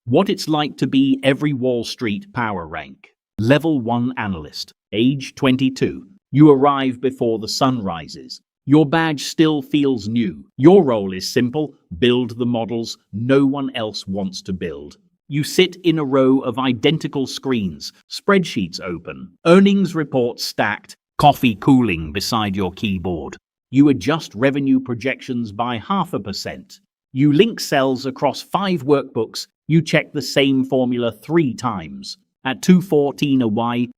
What it's like to be every Wall Street power rank. Level 1 Analyst. Age 22. You arrive before the sun rises. Your badge still feels new. Your role is simple: build the models no one else wants to build. You sit in a row of identical screens, spreadsheets open, earnings reports stacked, coffee cooling beside your keyboard. You adjust revenue projections by 0.5%. You link cells across 5 workbooks. You check the same formula 3 times. At 2:14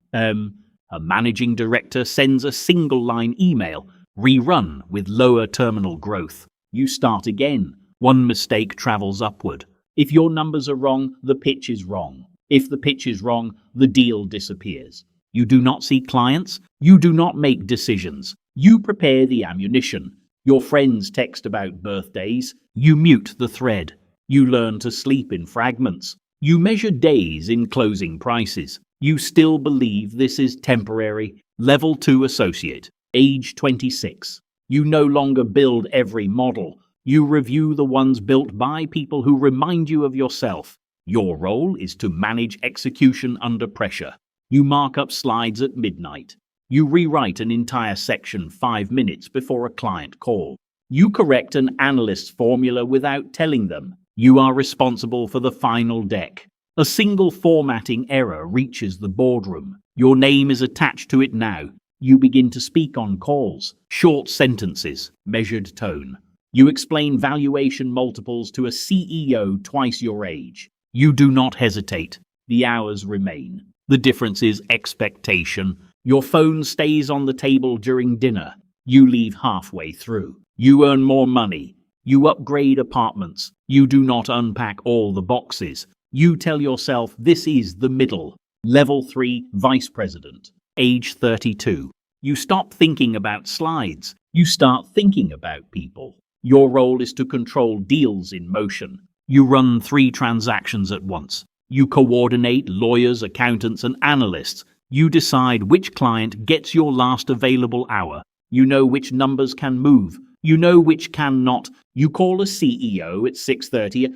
a managing director sends a single-line email, rerun with lower terminal growth. You start again. One mistake travels upward. If your numbers are wrong, the pitch is wrong. If the pitch is wrong, the deal disappears. You do not see clients. You do not make decisions. You prepare the ammunition. Your friends text about birthdays. You mute the thread. You learn to sleep in fragments. You measure days in closing prices. You still believe this is temporary. Level 2 Associate. Age 26. You no longer build every model. You review the ones built by people who remind you of yourself. Your role is to manage execution under pressure. You mark up slides at midnight. You rewrite an entire section 5 minutes before a client call. You correct an analyst's formula without telling them. You are responsible for the final deck. A single formatting error reaches the boardroom. Your name is attached to it now. You begin to speak on calls. Short sentences, measured tone. You explain valuation multiples to a CEO twice your age. You do not hesitate. The hours remain. The difference is expectation. Your phone stays on the table during dinner. You leave halfway through. You earn more money. You upgrade apartments. You do not unpack all the boxes. You tell yourself this is the middle. Level 3 Vice President. Age 32. You stop thinking about slides. You start thinking about people. Your role is to control deals in motion. You run 3 transactions at once. You coordinate lawyers, accountants, and analysts. You decide which client gets your last available hour. You know which numbers can move. You know which cannot. You call a CEO at 6:30.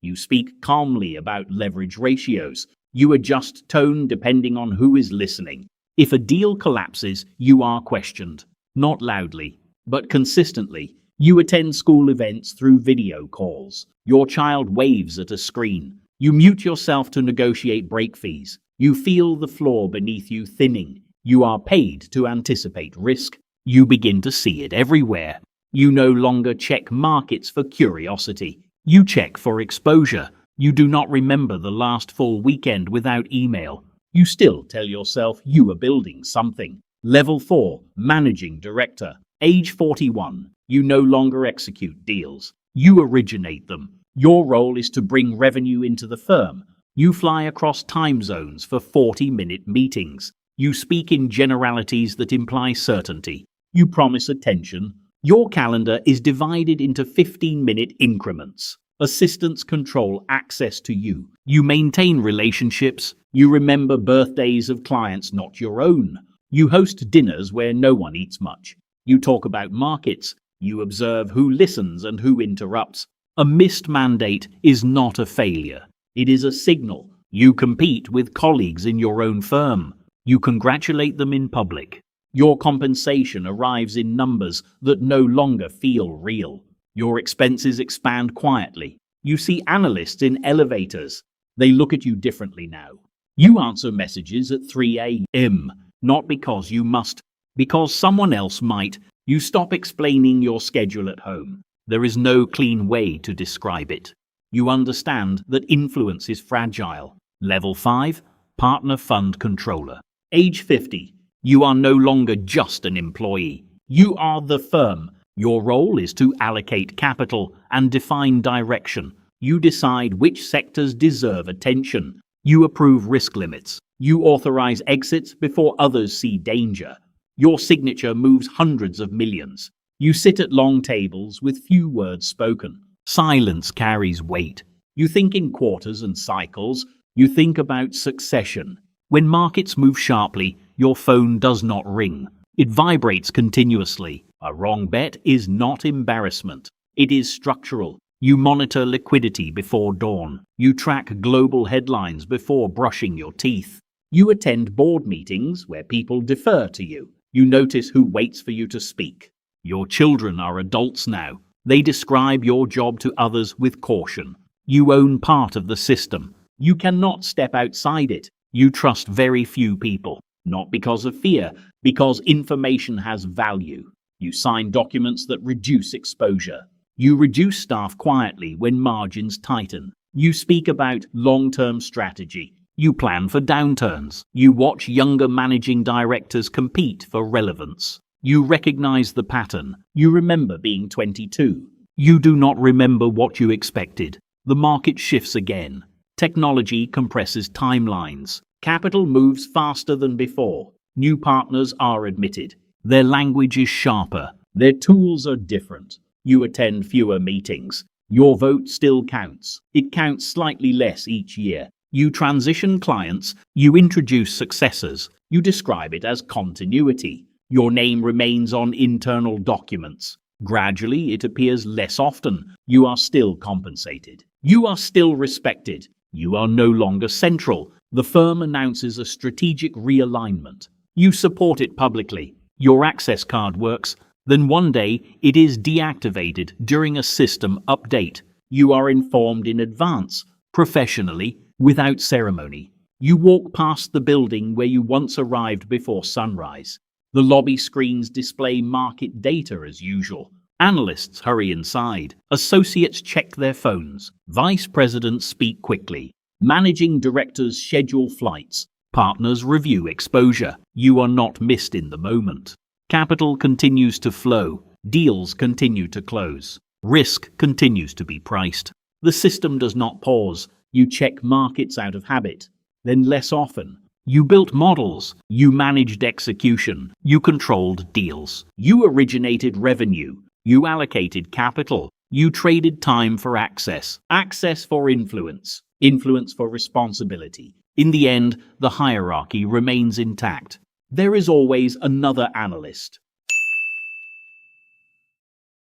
You speak calmly about leverage ratios. You adjust tone depending on who is listening. If a deal collapses, you are questioned. Not loudly, but consistently. You attend school events through video calls. Your child waves at a screen. You mute yourself to negotiate break fees. You feel the floor beneath you thinning. You are paid to anticipate risk. You begin to see it everywhere. You no longer check markets for curiosity. You check for exposure. You do not remember the last full weekend without email. You still tell yourself you are building something. Level 4 Managing Director. Age 41. You no longer execute deals. You originate them. Your role is to bring revenue into the firm. You fly across time zones for 40-minute meetings. You speak in generalities that imply certainty. You promise attention. Your calendar is divided into 15-minute increments. Assistants control access to you. You maintain relationships. You remember birthdays of clients not your own. You host dinners where no one eats much. You talk about markets. You observe who listens and who interrupts. A missed mandate is not a failure. It is a signal. You compete with colleagues in your own firm. You congratulate them in public. Your compensation arrives in numbers that no longer feel real. Your expenses expand quietly. You see analysts in elevators. They look at you differently now. You answer messages at 3 a.m., not because you must, because someone else might. You stop explaining your schedule at home. There is no clean way to describe it. You understand that influence is fragile. Level 5 Partner Fund Controller. Age 50. You are no longer just an employee. You are the firm. Your role is to allocate capital and define direction. You decide which sectors deserve attention. You approve risk limits. You authorize exits before others see danger. Your signature moves hundreds of millions. You sit at long tables with few words spoken. Silence carries weight. You think in quarters and cycles. You think about succession. When markets move sharply, your phone does not ring. It vibrates continuously. A wrong bet is not embarrassment. It is structural. You monitor liquidity before dawn. You track global headlines before brushing your teeth. You attend board meetings where people defer to you. You notice who waits for you to speak. Your children are adults now. They describe your job to others with caution. You own part of the system. You cannot step outside it. You trust very few people, not because of fear, because information has value. You sign documents that reduce exposure. You reduce staff quietly when margins tighten. You speak about long-term strategy. You plan for downturns. You watch younger managing directors compete for relevance. You recognize the pattern. You remember being 22. You do not remember what you expected. The market shifts again. Technology compresses timelines. Capital moves faster than before. New partners are admitted. Their language is sharper. Their tools are different. You attend fewer meetings. Your vote still counts. It counts slightly less each year. You transition clients. You introduce successors. You describe it as continuity. Your name remains on internal documents. Gradually, it appears less often. You are still compensated. You are still respected. You are no longer central. The firm announces a strategic realignment. You support it publicly. Your access card works. Then one day, it is deactivated during a system update. You are informed in advance, professionally, without ceremony. You walk past the building where you once arrived before sunrise. The lobby screens display market data as usual. Analysts hurry inside. Associates check their phones. Vice presidents speak quickly. Managing directors schedule flights. Partners review exposure. You are not missed in the moment. Capital continues to flow. Deals continue to close. Risk continues to be priced. The system does not pause. You check markets out of habit. Then less often. You built models. You managed execution. You controlled deals. You originated revenue. You allocated capital. You traded time for access. Access for influence. Influence for responsibility. In the end, the hierarchy remains intact. There is always another analyst.